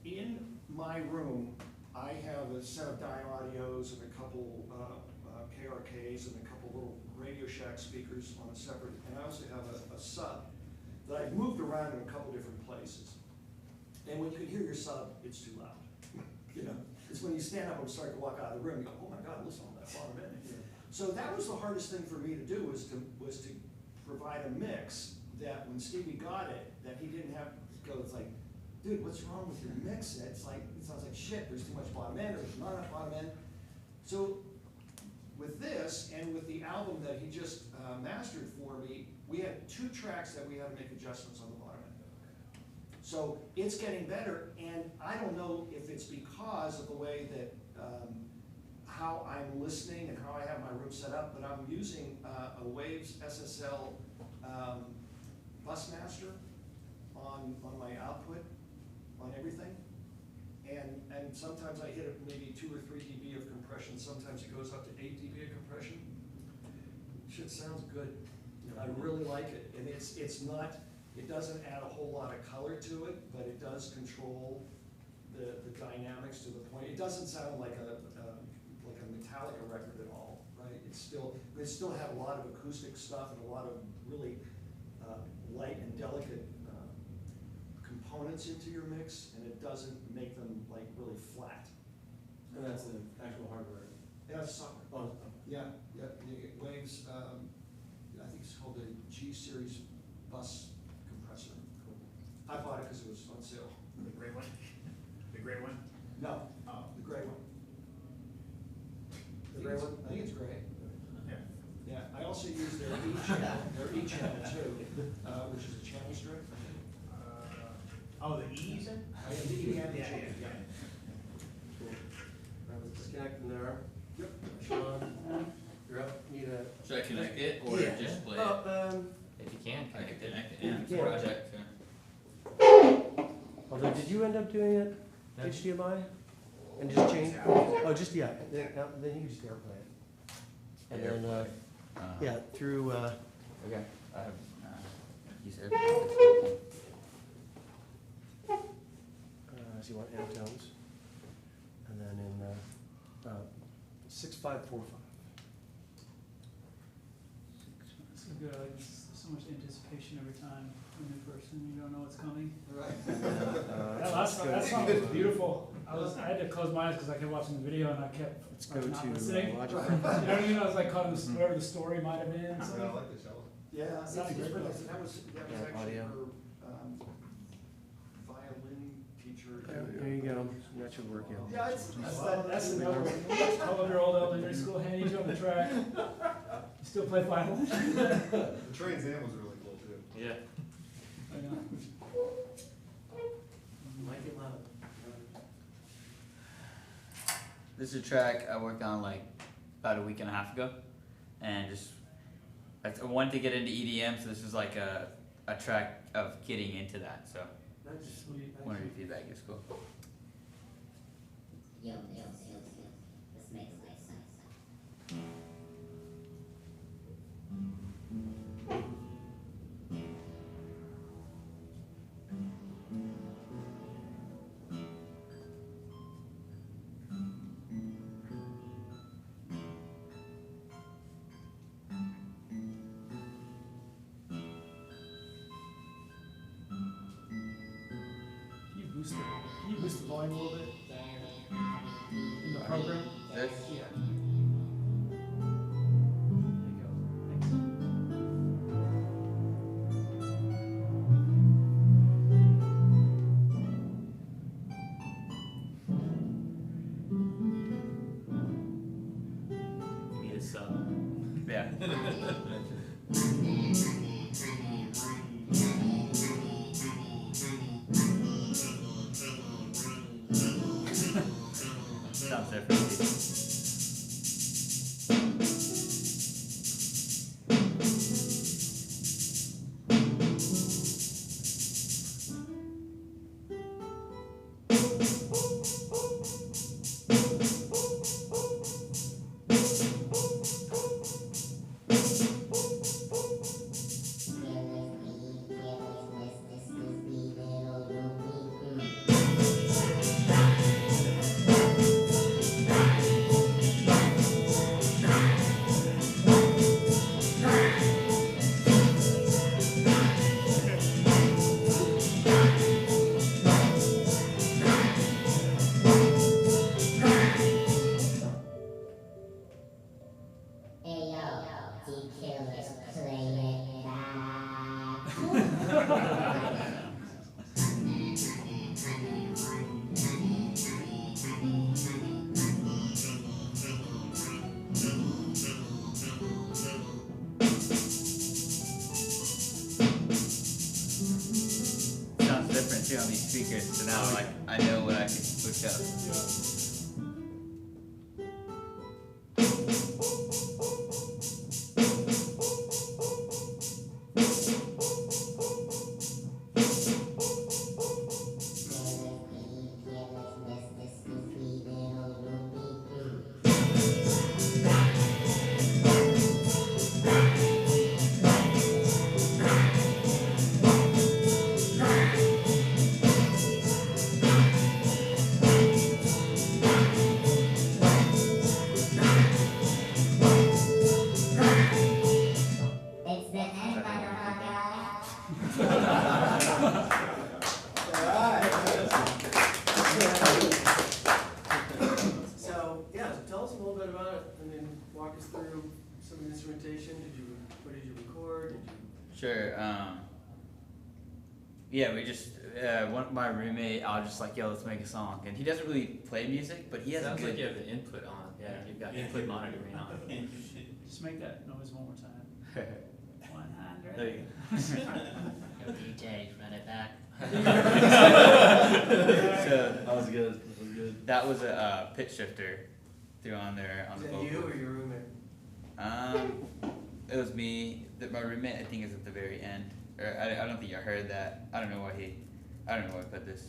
S6: in my room, I have a set of Diaudios and a couple KRKs and a couple little Radio Shack speakers on a separate, and I also have a sub that I've moved around in a couple different places. And when you can hear your sub, it's too loud. You know, it's when you stand up and start to walk out of the room, you go, oh my God, listen to that bottom end. So that was the hardest thing for me to do, was to provide a mix that when Stevie got it, that he didn't have to go, it's like, dude, what's wrong with your mix? It's like, it sounds like shit, there's too much bottom end, or there's not enough bottom end. So with this, and with the album that he just mastered for me, we had 2 tracks that we had to make adjustments on the bottom end. So it's getting better, and I don't know if it's because of the way that, how I'm listening and how I have my room set up, but I'm using a Waves SSL Busmaster on my output, on everything. And sometimes I hit maybe 2 or 3 dB of compression, sometimes it goes up to 8 dB of compression. Shit sounds good. I really like it, and it's not, it doesn't add a whole lot of color to it, but it does control the dynamics to the point. It doesn't sound like a Metallica record at all, right? It still have a lot of acoustic stuff and a lot of really light and delicate components into your mix, and it doesn't make them like really flat.
S4: And that's the actual hardware.
S6: Yeah, it's software.
S4: Oh,
S6: Yeah, the Waves, I think it's called the G Series Bus Compressor. I bought it because it was on sale.
S1: The gray one? The gray one?
S6: No,
S1: Oh.
S6: the gray one.
S4: The gray one?
S6: I think it's gray.
S1: Yeah.
S6: Yeah, I also use their E channel too, which is a channel strip.
S1: Oh, the E you said?
S6: I have the E and the
S1: Yeah,
S6: channel.
S1: yeah, yeah.
S4: Cool. All right, let's disconnect from there.
S6: Yep.
S4: Sean, you're up, need a.
S2: Should I connect it or
S4: Yeah.
S2: just play it?
S4: Oh,
S2: If you can, connect it,
S4: If
S2: yeah,
S4: you
S2: it's a
S4: can.
S2: project, yeah.
S4: although, did you end up doing it HDMI? And just change? Oh, just, yeah, then you can just airplay it. And then, yeah, through,
S8: Okay, I have, you said.
S4: so you want Antones, and then in 6545.
S5: So good, like, there's so much anticipation every time, a new person, you don't know what's coming.
S6: Right.
S5: That song was beautiful. I had to close my eyes because I kept watching the video and I kept
S4: Let's go
S5: like, not
S4: to
S5: listening.
S4: Logic.
S5: You know what I mean? I was like caught in whatever the story might have been. So.
S6: like the cello. Yeah, it's
S5: Sounded
S6: really
S5: great.
S6: nice. That was
S4: Yeah,
S6: actually
S4: audio.
S6: her violin teacher.
S4: There you go, that should work out.
S6: Yeah,
S5: That's the number. 12-year-old elementary school handing you on the track. You still play violin?
S7: The Trans Am was really cool too.
S2: Yeah.
S5: I know.
S4: Might get loud.
S8: This is a track I worked on like about a week and a half ago, and just I wanted to get into EDM, so this was like a track of getting into that. So
S5: Sweet.
S8: wanted your feedback. It's cool.
S10: This makes nice sense.
S5: Can you boost Can you boost the volume a little bit in the program?
S8: This?
S5: Yeah. There you go. Thanks.
S2: You need a sub.
S8: Yeah. Sounds different.
S10: Hey yo, D-Killers, play it back.
S8: Sounds different too on these speakers, so now like I know what I can switch up.
S10: It's the end, motherfucker.
S4: So, yeah, so tell us a little bit about it, and then walk us through some of the instrumentation. What did you record? Did you?
S8: Sure. Yeah, we just my roommate. I was just like, yo, let's make a song, and he doesn't really play music, but he has a
S2: Sounds
S8: good.
S2: like you have the input on. Yeah, you've got input monitoring on.
S5: Just make that noise one more time. 100.
S8: There you
S10: Yo, DJ, run it back.
S8: So
S3: That was good. That was good.
S8: that was a pitch shifter threw on there on
S4: Is
S8: the
S4: that
S8: vocal.
S4: you or your roommate?
S8: It was me. My roommate, I think, is at the very end. Or I don't think you heard that. I don't know why I don't know why I put this.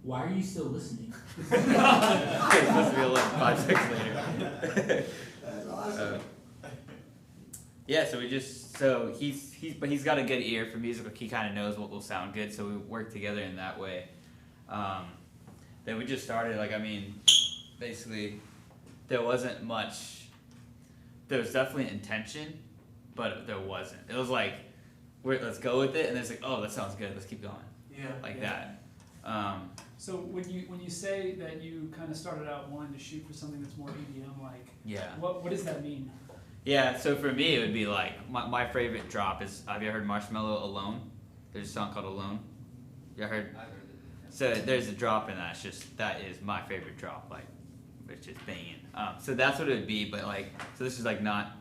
S11: Why are you still listening?
S8: It's supposed to be like 5 seconds later.
S6: That's awesome.
S8: Yeah, so he's got a good ear for music. Like he kind of knows what will sound good, so we work together in that way. Then we just started. Like I mean, basically, there wasn't much. There was definitely intention, but there wasn't. It was like, let's go with it, and then it's like, oh, that sounds good. Let's keep going,
S4: Yeah.
S8: like
S4: yeah.
S8: that.
S5: So when you say that you kind of started out wanting to shoot for something that's more EDM like,
S8: Yeah.
S5: what does that mean?
S8: Yeah, so for me it would be like my favorite drop is, have you ever heard Marshmello Alone? There's a song called Alone. You ever heard?
S2: I've heard it.
S8: So there's a drop in that. It's just that is my favorite drop. Like it's just banging. So that's what it would be. But like, so this is like not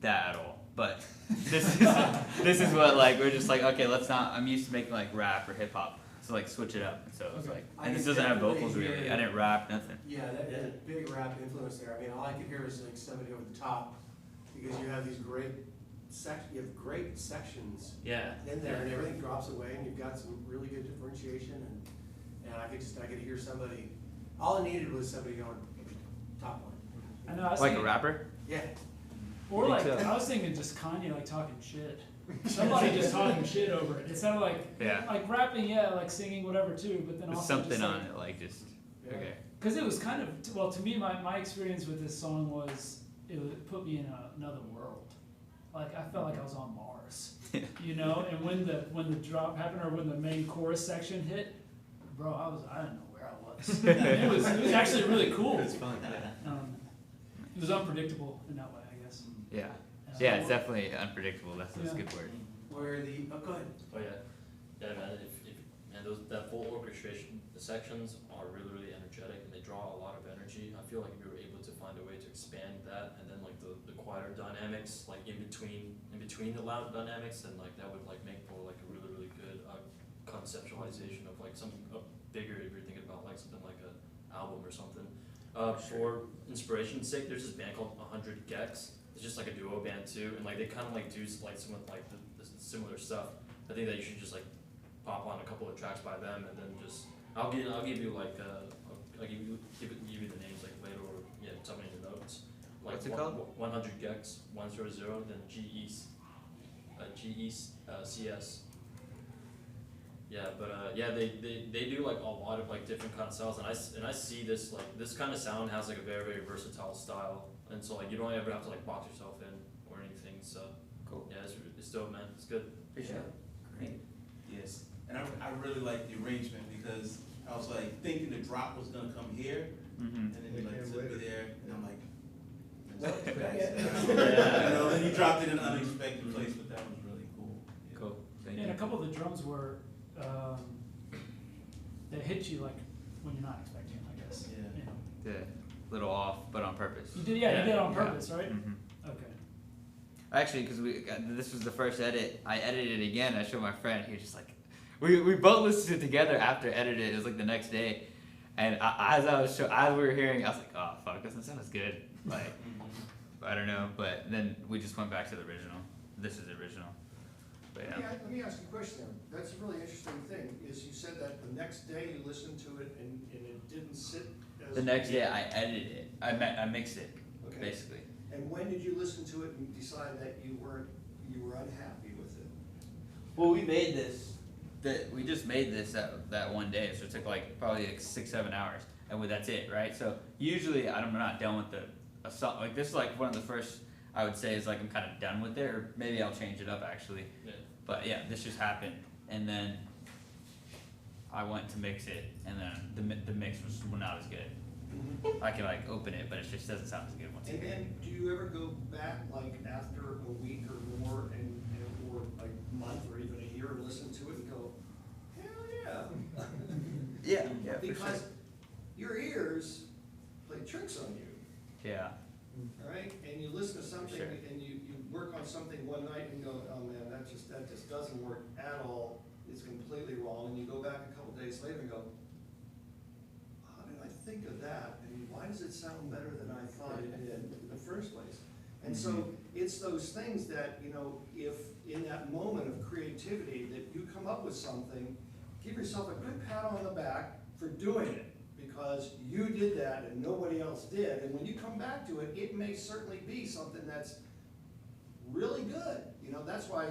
S8: that at all. But this is what like we're just like, okay, let's not. I'm used to making like rap or hip hop. So like switch it up. So it's
S5: Okay.
S8: like,
S4: I
S8: and this
S4: can
S8: doesn't have
S4: definitely
S8: vocals really.
S4: hear-
S8: I didn't rap nothing.
S4: Yeah, there's a big rap influence there. I mean, all I could hear was like somebody over the top, because you have these great sections
S2: Yeah.
S4: in there, and everything drops away, and you've got some really good differentiation, and I could hear somebody. All I needed was somebody going top line.
S5: I know. I was
S8: Like a
S5: thinking,
S8: rapper.
S4: Yeah.
S5: or
S8: Me
S5: like
S8: too.
S5: I was thinking just Kanye like talking shit. Somebody just talking shit over it. It sounded like
S8: Yeah.
S5: like rapping, yeah, like singing, whatever too. But then
S8: There's
S5: also
S8: something
S5: just, like,
S8: on it, like just
S4: Yeah.
S8: okay.
S5: Because it was kind of, well, to me, my experience with this song was, it put me in another world. Like, I felt like I was on Mars, you know? And when the drop happened, or when the main chorus section hit, bro, I didn't know where I was. it was actually really cool.
S3: It's fun, yeah.
S5: It was unpredictable in that way, I guess.
S12: Yeah. Yeah, it's definitely unpredictable. That's a good word.
S4: Where the, oh, go ahead.
S3: Oh, yeah. Yeah, man, man, that full orchestration, the sections are really, really energetic and they draw a lot of energy. I feel like if we were able to find a way to expand that and then like the quieter dynamics, like in between the loud dynamics, and like that would like make for like a really, really good conceptualization of like something bigger if you're thinking about like something like an album or something. For inspiration's sake, there's this band called 100 Gex. It's just like a duo band too, and like they kind of like do like some of like the similar stuff. I think that you should just like pop on a couple of tracks by them, and then just I'll give you like I'll give you the names like later, or yeah, tell me in the notes. Like
S12: What's it called?
S3: 100 Gex 100, then GECS. Yeah, but yeah, they do like a lot of like different kind of styles, and I see this like this kind of sound has like a very, very versatile style, and so like you don't ever have to like box yourself in or anything. So
S12: Cool.
S3: yeah, it's dope, man. It's good.
S12: Appreciate it.
S8: Great.
S13: Yes, and I really like the arrangement because I was like thinking the drop was gonna come here,
S12: Mm-hmm.
S13: and then you like
S7: came
S13: took me
S7: later.
S13: there, and I'm like,
S3: Yeah.
S13: you know, then you dropped it in an unexpected place, but that was really cool. Yeah.
S12: Cool. Thank
S5: And
S12: you.
S5: a couple of the drums were, they hit you like when you're not expecting, I guess.
S13: Yeah.
S5: You know.
S12: Yeah. Little off, but on purpose.
S5: You did, yeah, you did it on
S12: Yeah.
S5: purpose, right?
S12: Mm-hmm.
S5: Okay.
S12: Actually, because this was the first edit, I edited it again. I showed my friend. He was just like, we both listened to it together after edited. It was like the next day, and as we were hearing, I was like, oh fuck, doesn't sound as good. Like, I don't know. But then we just went back to the original. This is the original. But yeah.
S6: Let me ask you a question there. That's a really interesting thing, is you said that the next day you listened to it and it didn't sit as.
S12: The next day I edited it. I mixed it,
S6: Okay.
S12: basically.
S6: And when did you listen to it and decide that you were unhappy with it?
S12: Well, we made this. We just made this that one day, so it took like probably like 6-7 hours, and that's it, right? So usually I'm not done with a song. Like this is like one of the first I would say is like I'm kind of done with it, or maybe I'll change it up actually.
S3: Yeah.
S12: But yeah, this just happened, and then I went to mix it, and then the mix was not as good. I can like open it, but it just doesn't sound as good once
S6: And
S12: again.
S6: then, do you ever go back, like, after a week or more, or like a month, or even a year, and listen to it and go, hell yeah?
S12: Yeah, for
S6: Because
S12: sure.
S6: your ears play tricks on you,
S12: Yeah.
S6: all right? And you listen to something,
S12: Sure.
S6: and you work on something one night and go, oh man, that just doesn't work at all, it's completely wrong, and you go back a couple days later and go, how did I think of that, and why does it sound better than I thought it did in the first place? And so, it's those things that, you know, if in that moment of creativity that you come up with something, give yourself a good pat on the back for doing it, because you did that and nobody else did, and when you come back to it, it may certainly be something that's really good. You know, that's why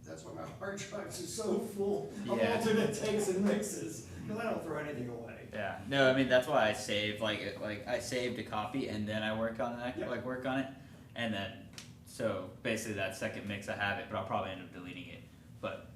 S6: my hard drives are so full of
S12: Yeah.
S6: alternate takes and mixes, because I don't throw anything away.
S12: Yeah, no, I mean that's why I save like I saved a copy and then I work on that,
S6: Yep.
S12: like work on it, and then so basically that second mix I have it, but I'll probably end up deleting it. But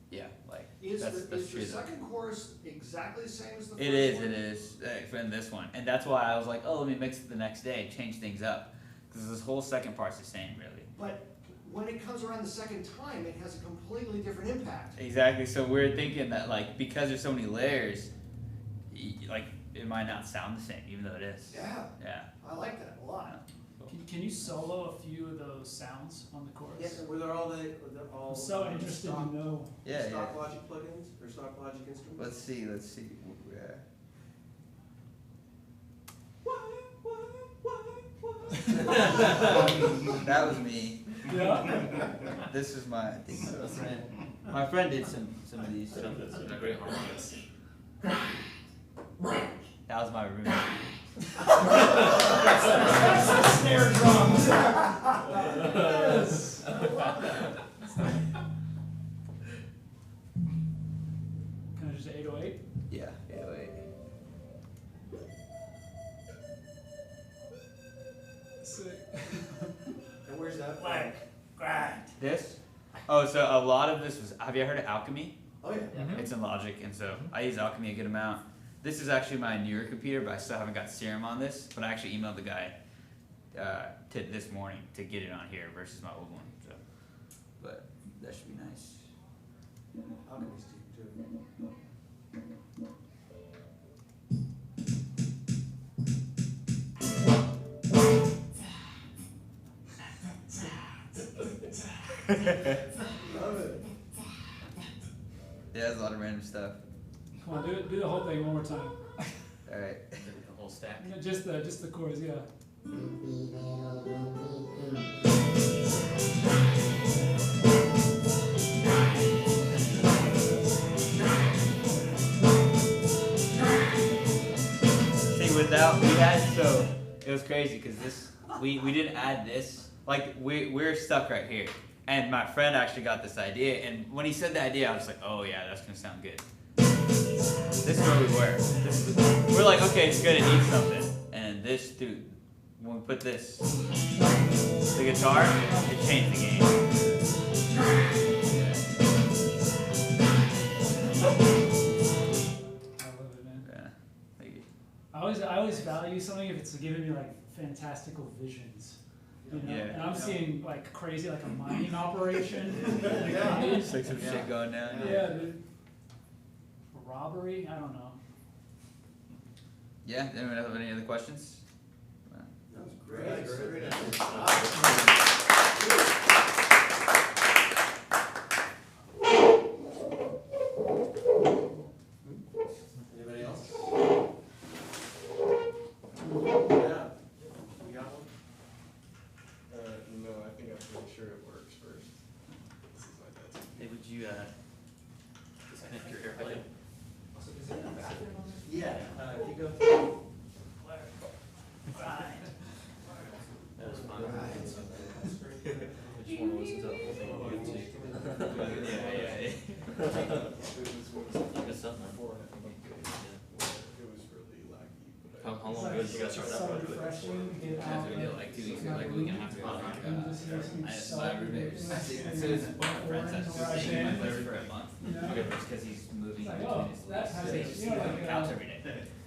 S12: yeah, like
S6: Is
S12: that's
S6: the
S12: true. though.
S6: second chorus exactly the same as the first
S12: It is,
S6: one?
S12: it is in this one, and that's why I was like, oh, let me mix it the next day, change things up, because this whole second part's the same, really.
S6: But when it comes around the second time, it has a completely different impact.
S12: Exactly. So we're thinking that like because there's so many layers, like it might not sound the same, even though it is.
S6: Yeah,
S12: Yeah.
S6: I like that a lot.
S5: Can you solo a few of those sounds on the chorus?
S4: Yes, and were there all
S5: I'm so interested to know.
S12: Yeah,
S4: stock
S12: yeah.
S4: Logic plugins, or stock Logic instruments?
S12: Let's see. Yeah. That was me.
S5: Yeah.
S12: This is my friend. My friend did some of these.
S3: They're great harmonics.
S12: That was my roommate.
S6: Snare drums.
S5: Yes. Kind of just 808.
S12: Yeah. 808.
S5: Sick.
S4: And where's that?
S1: Like, grind.
S12: This? Oh, so a lot of this was. Have you heard of Alchemy?
S4: Oh, yeah.
S2: Mhm.
S12: It's in Logic, and so I use Alchemy a good amount. This is actually my newer computer, but I still haven't got Serum on this. But I actually emailed the guy to this morning to get it on here versus my old one. So, but that should be nice.
S4: Alchemy's cheap too. Love it.
S12: Yeah, there's a lot of random stuff.
S5: Come on, do the whole thing one more time.
S12: All right.
S2: The whole stack.
S5: Just the chorus, yeah.
S12: See, without we had so it was crazy because this we didn't add this. Like we're stuck right here, and my friend actually got this idea, and when he said the idea, I was like, oh yeah, that's gonna sound good. This is where we were. We're like, okay, it's good. It needs something, and this dude, when we put this, the guitar, it changed the game.
S5: I love it, man.
S12: Yeah, thank you.
S5: I always value something if it's giving me like fantastical visions. You know?
S12: Yeah.
S5: And I'm seeing like crazy, like a mining operation.
S4: Yeah.
S12: It's like some shit going down.
S5: Yeah, dude. Robbery? I don't know.
S12: Yeah. Anyone have any other questions?
S4: That was great.
S7: Great.
S4: Anybody else? Yeah. You got one?
S7: No, I think I'm pretty sure it works first. This is my dad's.
S2: Hey, would you disconnect your AirPlay?
S4: Yeah. If you go.
S2: That was fun. I just wanna listen to the whole thing on YouTube.
S12: Yeah.
S2: You missed something.
S7: It was really laggy, but
S2: How long ago did you guys start that
S5: so
S2: project?
S5: refreshing. Get
S12: Yeah,
S5: out
S12: we did it like 2 weeks ago, like a week and a half ago.
S5: and just hear some
S12: I had
S5: song
S12: my roommate.
S5: and
S12: I think so. It's one of my friends that's just staying in my place for a month.
S5: You know?
S12: Because he's moving
S5: Like,
S12: between
S5: oh,
S12: his
S5: that has
S12: so
S5: a-
S12: he just
S5: you know,
S12: sleeps on
S5: like,
S12: the couch every day.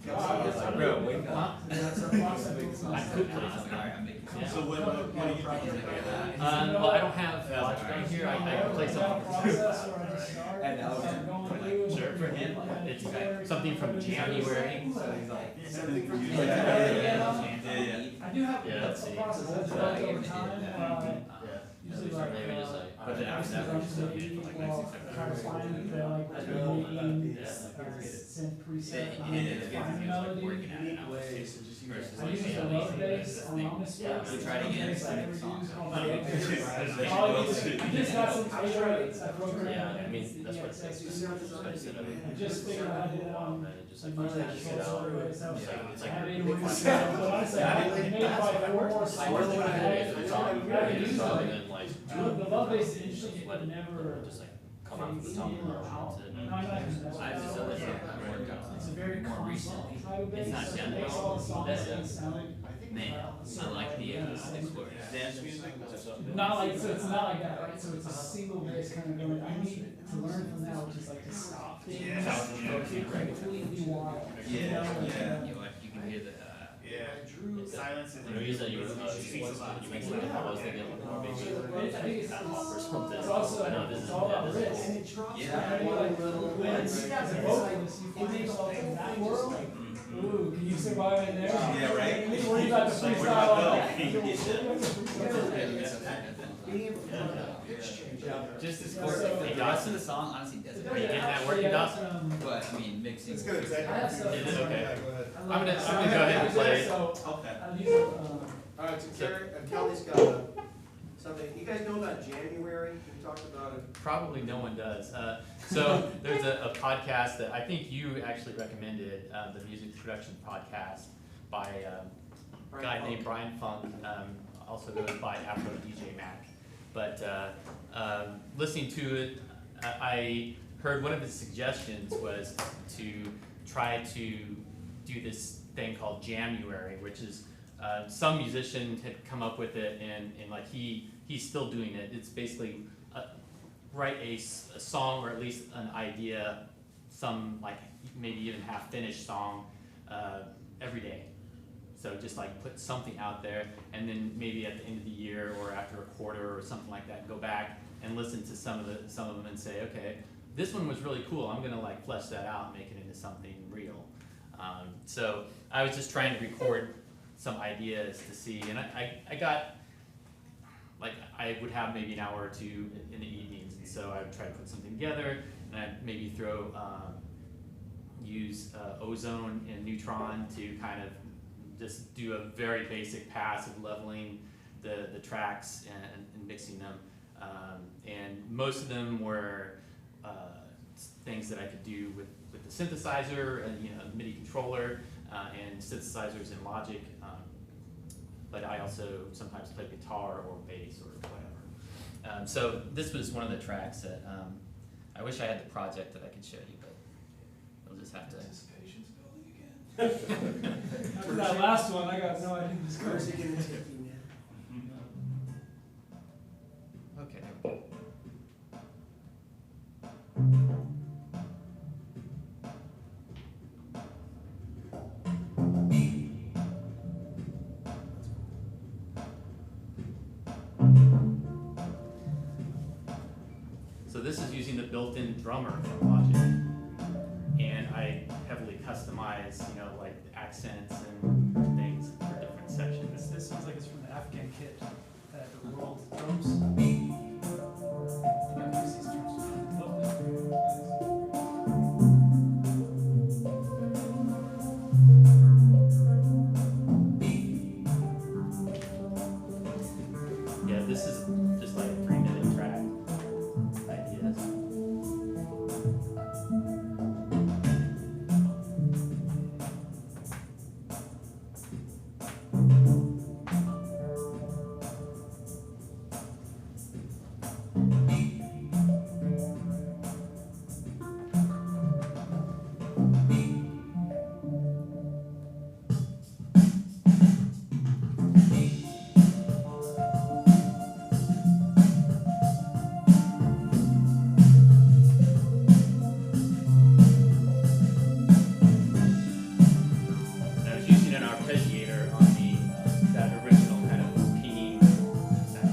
S5: Oh, I guess I'm
S12: Bro,
S5: really-
S12: wake up.
S5: That's a box I think is
S2: I
S5: awesome.
S2: could play
S12: I'm
S2: something.
S12: like, alright, I'm making
S2: Yeah.
S13: So what do you think?
S2: Well, I don't have Logic right here. I can play something.
S12: And now
S2: Sure, for him, it's like something from January. So he's like,
S13: Something from you.
S5: I do have
S2: Yeah,
S5: a
S2: let's see.
S5: process that's developed over time, usually like,
S2: maybe just like.
S12: But then after that, we're just
S5: obviously,
S12: looking for like
S5: well,
S12: 96
S5: try to find the like making synth preset, find melody.
S12: working at it now.
S4: Ways to just use
S12: Versus
S5: I
S12: like
S5: use the
S12: family,
S5: love bass on Omnis
S2: Yeah,
S5: Fest.
S12: we tried again,
S5: It's like
S12: it's
S5: reviews
S12: awesome.
S5: called the Love Bass. I just got some favorites, I programmed.
S2: Yeah, I mean, that's what it takes.
S5: I just figured out how to do it on.
S2: Just
S5: Like
S2: like,
S5: my actual software, so
S2: it's
S5: I
S2: like,
S5: had 8 weeks, but honestly, I made probably 4 more songs than I had.
S2: it's on,
S5: I haven't
S2: it's
S5: used
S2: on,
S5: it.
S2: and then like.
S5: The love bass is interesting,
S2: Let
S5: it never
S2: just like come out
S5: fades
S2: the top
S5: in or
S2: of
S5: out.
S2: the
S5: No, I'm not even that's
S12: I just
S5: what
S12: don't
S5: it's
S12: know. I'm working on
S5: It's a very
S12: more
S5: calm
S12: recently.
S5: song. Title
S12: It's
S5: bass,
S12: not
S5: so it
S12: done
S5: makes
S12: yet.
S5: all the songs
S12: That's-
S5: sound
S12: Man, I like the Explorer.
S13: Dance music?
S5: not like, so it's not like that, right? So it's a single bass kind of going, I need to learn from that, which is like to stop things.
S13: Yeah.
S5: Completely wild.
S13: Yeah,
S5: You know, like,
S13: yeah.
S12: You know what, you can hear the
S1: Yeah. Silence is.
S2: You know, you said you
S1: speaks a lot.
S2: you mentioned that I was thinking a little more big.
S5: I think it's
S2: something.
S5: it's also,
S2: I know this
S5: it's
S2: is,
S5: all
S2: yeah,
S5: about
S2: this is
S5: risk.
S2: cool.
S5: And it drops
S13: Yeah.
S5: like, when it's a vocalist, you find yourself in that world, like, ooh, can you survive in there?
S13: Yeah, right.
S5: When you're about to
S13: Like, where do
S5: freestyle,
S13: I go?
S5: like,
S13: Can you get
S6: Being able to put a pitch change out.
S12: just as
S5: Yeah,
S12: chord.
S5: so-
S12: The rest of the song honestly doesn't.
S2: Are you getting that
S5: Actually,
S2: working,
S5: yeah,
S2: Dawson?
S12: But I mean, mixing.
S7: It's good, exactly.
S5: I have stuff.
S2: It is okay.
S7: Yeah, go ahead.
S2: I'm gonna go ahead and play it.
S5: So,
S13: Okay.
S5: I'll use it,
S4: Alright, so Kelly's got something, you guys know about January? We talked about it.
S2: Probably no one does. So there's a podcast that I think you actually recommended, the music production podcast by a guy named Brian Funk, also goes by Afro DJ Mac. But listening to it, I heard one of his suggestions was to try to do this thing called January, which is some musician had come up with it, and like he's still doing it. It's basically write a song, or at least an idea, some like maybe even half finished song every day. So just like put something out there, and then maybe at the end of the year or after a quarter or something like that, go back and listen to some of them and say, okay, this one was really cool. I'm gonna like flesh that out and make it into something real. So I was just trying to record some ideas to see, and I got, like, I would have maybe an hour or two in the evenings, and so I would try to put something together, and I'd maybe use Ozone and Neutron to kind of just do a very basic pass of leveling the tracks and mixing them. And most of them were things that I could do with the synthesizer and MIDI controller and synthesizers in Logic. But I also sometimes play guitar or bass or whatever. So this was one of the tracks that I wish I had the project that I could show you, but we'll just have to.
S7: Anticipation's building again.
S5: After that last one, I got no idea this
S4: Where's
S5: goes.
S4: it gonna take you now?
S2: Okay, there we go. So this is using the built-in drummer from Logic, and I heavily customize, like accents and things for different sections.
S5: This sounds like it's from the Afghan kit at the World Drums. I think I've used these drums. Lovely.
S2: Yeah, this is just like a 3-minute track ideas. And I was using an arpeggiator on that original kind of pinging sound.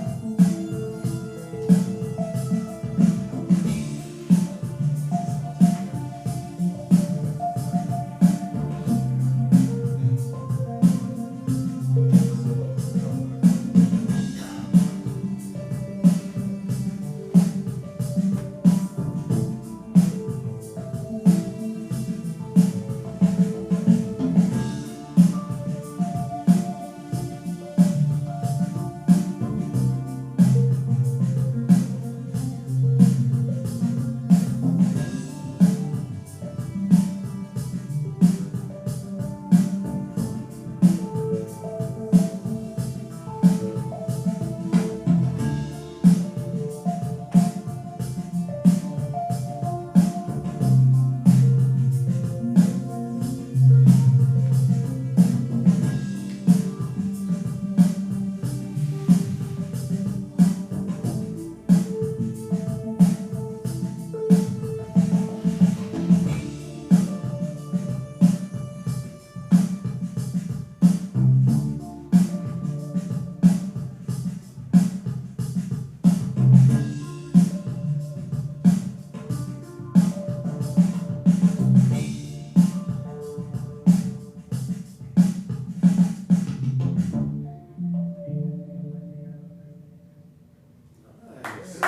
S4: Nice.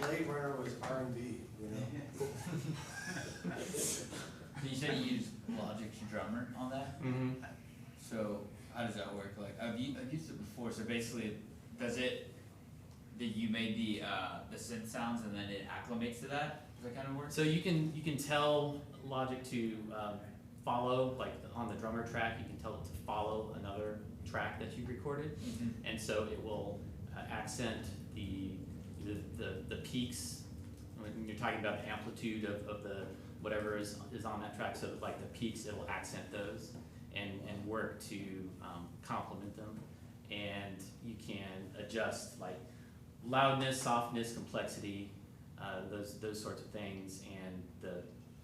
S4: Blade Runner was R&B,
S8: You said you use Logic's drummer on that?
S2: Mm-hmm.
S8: So how does that work? Like I've used it before. So basically, you made the synth sounds and then it acclimates to that? Does that kind of work?
S2: So you can tell Logic to follow, like on the drummer track, you can tell it to follow another track that you recorded, and so it will accent the peaks when you're talking about the amplitude of the whatever is on that track. So like the peaks, it'll accent those and work to complement them. and you can adjust like loudness, softness, complexity, those sorts of things, and the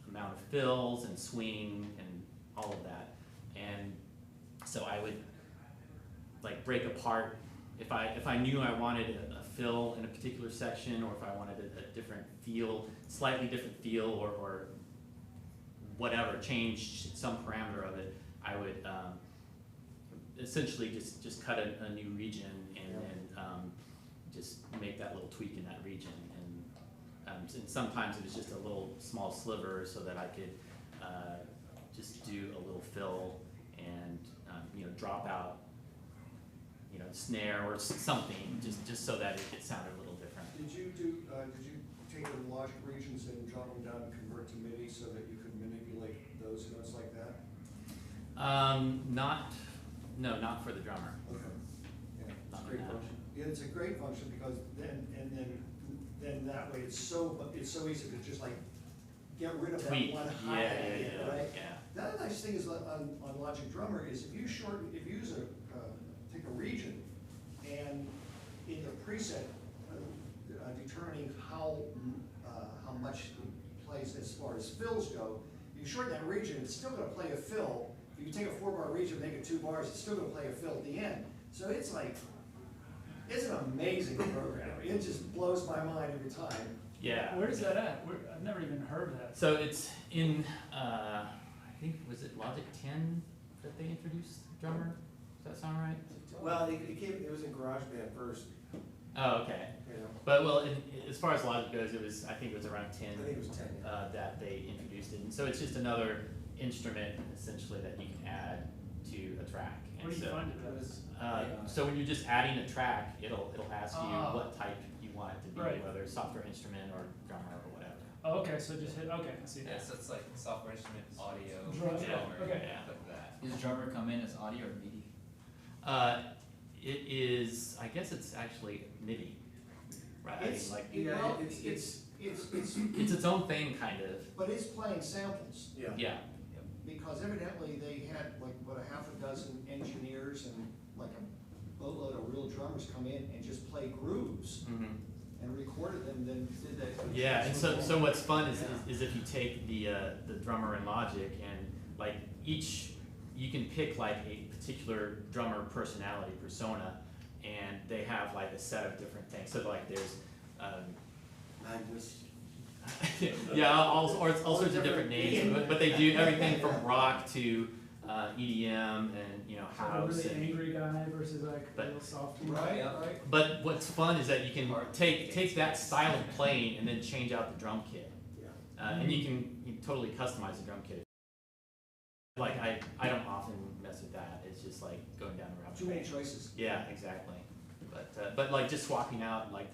S2: amount of fills and swing and all of that. And so I would like break apart if I knew I wanted a fill in a particular section, or if I wanted a different feel, slightly different feel, or whatever, change some parameter of it, I would essentially just cut a new region and then just make that little tweak in that region. And sometimes it was just a little small sliver so that I could just do a little fill and drop out snare or something, just so that it sounded a little different.
S6: Did you take the Logic regions and drop them down and convert to MIDI so that you could manipulate those notes like that?
S2: Not for the drummer.
S6: Okay. Yeah, it's
S2: Not
S6: a great
S2: now.
S6: function. Yeah, it's a great function because then that way it's so easy to just like get rid of
S2: Tweak.
S6: that one high end, right?
S2: Yeah.
S6: The other nice thing is on Logic Drummer is if you use take a region and in the preset determining how much it plays as far as fills go, you shorten that region, it's still gonna play a fill. If you take a 4-bar region, make it 2 bars, it's still gonna play a fill at the end. So it's like, it's an amazing program. It just blows my mind every time.
S2: Yeah.
S5: Where is that at? I've never even heard of that.
S2: So it's in, I think, was it Logic 10 that they introduced drummer? Does that sound right?
S4: Well, it was in GarageBand first,
S2: Oh, okay.
S4: you know.
S2: But well, as far as Logic goes, I think it was around 10.
S4: I think it was 10, yeah.
S2: That they introduced it, and so it's just another instrument essentially that you can add to a track. And
S5: Where do you
S2: so,
S5: find it at?
S2: so when you're just adding a track, it'll ask you
S5: Oh.
S2: what type you want it to be,
S5: Right.
S2: whether it's software instrument or drummer or whatever.
S5: Oh, okay, so just hit, okay, I see
S8: Yeah,
S5: that.
S8: so it's like software instrument, audio,
S5: Drum,
S8: drummer,
S5: okay.
S2: Yeah.
S8: like that.
S12: Does drummer come in as audio or MIDI?
S2: It is, I guess it's actually MIDI, right? I mean,
S6: It's,
S2: like
S6: well,
S4: it's-
S2: it's its own thing, kind of.
S6: but it's playing samples.
S4: Yeah.
S2: Yeah.
S6: Because evidently they had like, what, a half a dozen engineers and like a boatload of real drummers come in and just play grooves
S2: Mm-hmm.
S6: and recorded them, then did that.
S2: Yeah, and so what's fun is if you take the drummer in Logic and like you can pick like a particular drummer personality, persona, and they have like a set of different things. So like there's
S4: Magnus.
S2: yeah, all sorts of different names, but they do everything from rock to EDM and
S5: Like a
S2: house.
S5: really
S2: And,
S5: angry guy versus like a
S2: But-
S5: real soft.
S6: Right, right.
S2: but what's fun is that you can take that style of playing and then change out the drum kit.
S4: Yeah.
S2: And you can totally customize the drum kit. Like I don't often mess with that. It's just like going down a rabbit
S6: Too
S2: hole.
S6: many choices.
S2: Yeah, exactly. But like just swapping out like